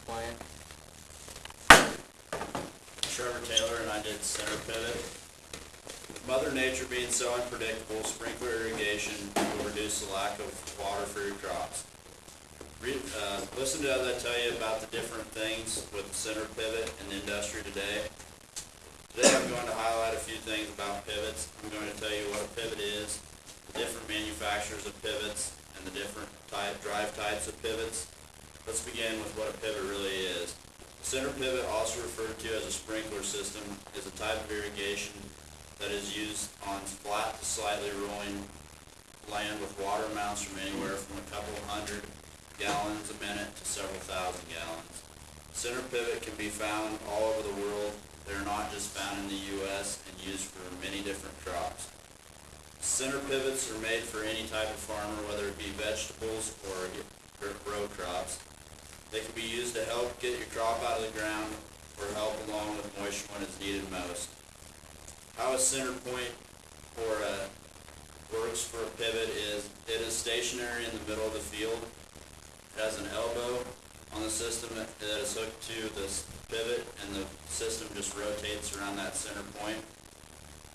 explain? Trevor Taylor, and I did center pivot. Mother Nature being so unpredictable, sprinkler irrigation will reduce the lack of water for your crops. Listen to as I tell you about the different things with center pivot in the industry today. Today I'm going to highlight a few things about pivots. I'm going to tell you what a pivot is, the different manufacturers of pivots, and the different drive types of pivots. Let's begin with what a pivot really is. Center pivot, also referred to as a sprinkler system, is a type of irrigation that is used on flat to slightly rolling land with water amounts from anywhere from a couple hundred gallons a minute to several thousand gallons. Center pivot can be found all over the world. They're not just found in the U.S. and used for many different crops. Center pivots are made for any type of farmer, whether it be vegetables or row crops. They can be used to help get your crop out of the ground or help along with moisture when it's needed most. How a center point works for a pivot is it is stationary in the middle of the field. It has an elbow on the system that is hooked to this pivot, and the system just rotates around that center point.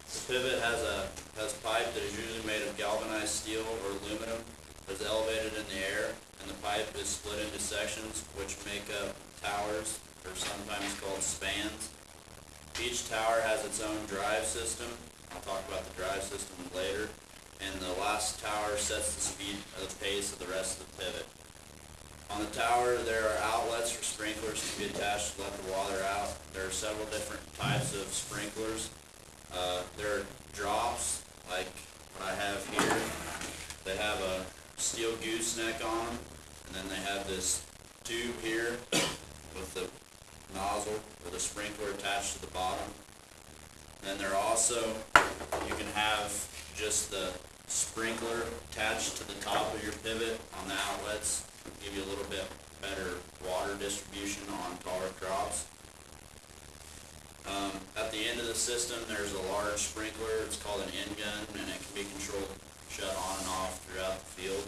The pivot has pipe that is usually made of galvanized steel or aluminum that is elevated in the air, and the pipe is split into sections which make up towers, or sometimes called spans. Each tower has its own drive system. I'll talk about the drive system later. And the last tower sets the speed of the pace of the rest of the pivot. On the tower, there are outlets for sprinklers to be attached to let the water out. There are several different types of sprinklers. There are drops, like what I have here. They have a steel gooseneck on them, and then they have this tube here with the nozzle or the sprinkler attached to the bottom. Then there also, you can have just the sprinkler attached to the top of your pivot on the outlets, give you a little bit better water distribution on taller crops. At the end of the system, there's a large sprinkler. It's called an end gun, and it can be controlled, shut on and off throughout the field.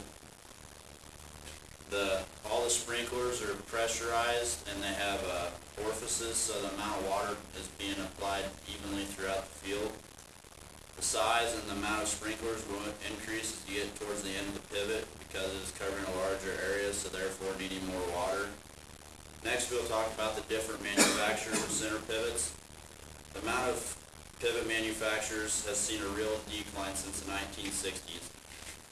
All the sprinklers are pressurized, and they have orifices, so the amount of water is being applied evenly throughout the field. The size and the amount of sprinklers will increase as you get towards the end of the pivot because it is covering a larger area, so therefore needing more water. Next, we'll talk about the different manufacturers of center pivots. The amount of pivot manufacturers has seen a real decline since the 1960s.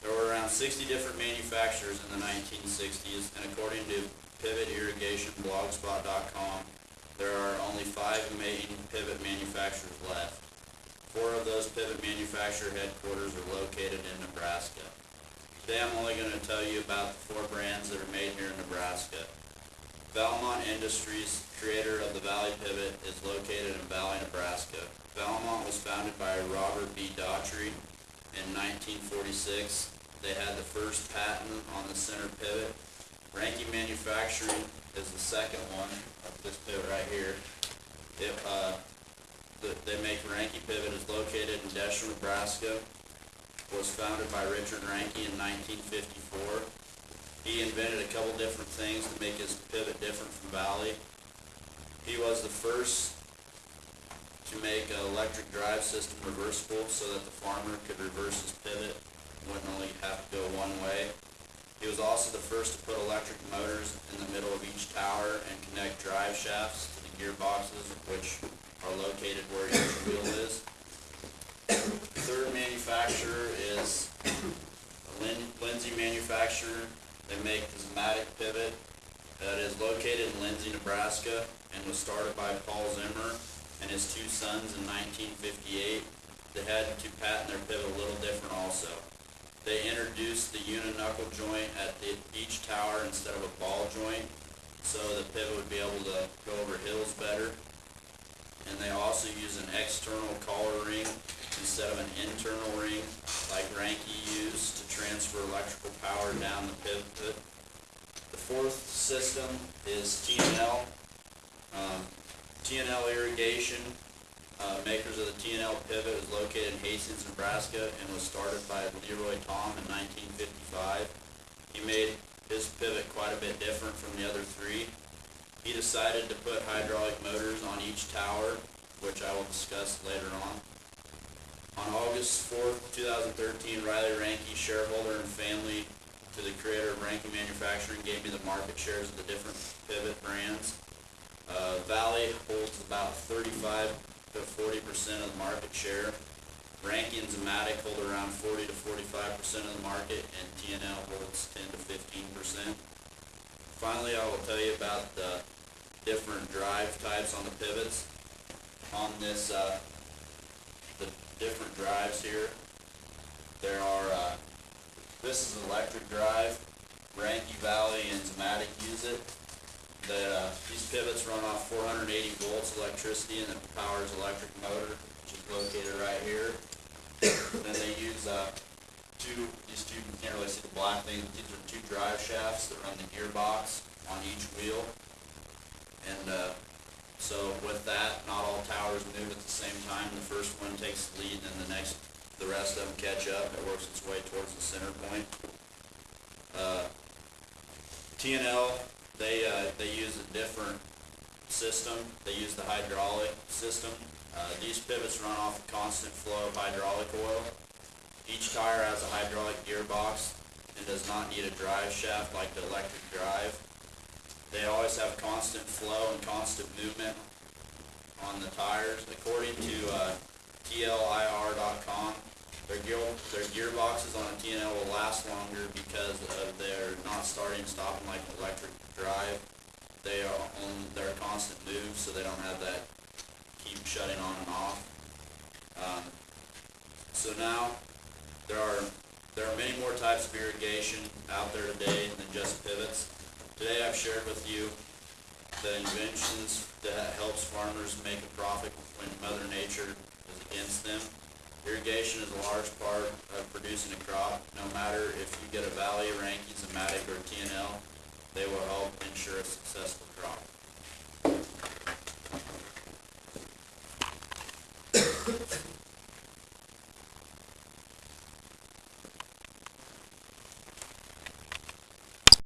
There were around 60 different manufacturers in the 1960s, and according to pivotirrigationblogspot.com, there are only 5 main pivot manufacturers left. 4 of those pivot manufacturer headquarters are located in Nebraska. Today I'm only going to tell you about the 4 brands that are made here in Nebraska. Valmont Industries, creator of the Valley Pivot, is located in Valley, Nebraska. Valmont was founded by Robert B. Daughtry in 1946. They had the first patent on the center pivot. Ranky Manufacturing is the second one of this pivot right here. They make Ranky Pivot. Is located in Desher, Nebraska. Was founded by Richard Ranky in 1954. He invented a couple different things to make his pivot different from Valley. He was the first to make an electric drive system reversible so that the farmer could reverse his pivot and wouldn't only have to go one way. He was also the first to put electric motors in the middle of each tower and connect drive shafts to the gearboxes, which are located where each wheel is. The third manufacturer is Lindsay Manufacturer. They make the Zmatic pivot that is located in Lindsay, Nebraska, and was started by Paul Zimmer and his 2 sons in 1958. They had to patent their pivot a little different also. They introduced the uni-knuckle joint at each tower instead of a ball joint, so the pivot would be able to go over hills better. And they also use an external collar ring instead of an internal ring like Ranky used to transfer electrical power down the pivot. The 4th system is T&L. T&L Irrigation, makers of the T&L pivot, is located in Hastings, Nebraska, and was started by Leroy Tom in 1955. He made his pivot quite a bit different from the other 3. He decided to put hydraulic motors on each tower, which I will discuss later on. On August 4th, 2013, Riley Ranke, shareholder and family to the creator of Ranke Manufacturing, gave me the market shares of the different pivot brands. Valley holds about 35 to 40% of the market share. Ranke and Zematic hold around 40 to 45% of the market, and T&L holds 10 to 15%. Finally, I will tell you about the different drive types on the pivots. On this, the different drives here, there are, this is electric drive. Ranke, Valley, and Zematic use it. These pivots run off 480 volts electricity, and it powers electric motor, which is located right here. Then they use these two, you can't really see the black things, these are two drive shafts that run the gearbox on each wheel. And so with that, not all towers move at the same time. The first one takes the lead, and then the rest of them catch up. It works its way towards the center point. T&L, they use a different system. They use the hydraulic system. These pivots run off a constant flow of hydraulic oil. Each tire has a hydraulic gearbox and does not need a drive shaft like the electric drive. They always have constant flow and constant movement on the tires. According to TLIR.com, their gearboxes on a T&L will last longer because of their not starting and stopping like an electric drive. They are on their constant move, so they don't have that keep shutting on and off. So now there are many more types of irrigation out there today than just pivots. Today I've shared with you the inventions that helps farmers make a profit when Mother Nature is against them. Irrigation is a large part of producing a crop. No matter if you get a Valley, Ranke, Zematic, or T&L, they will help ensure a successful crop.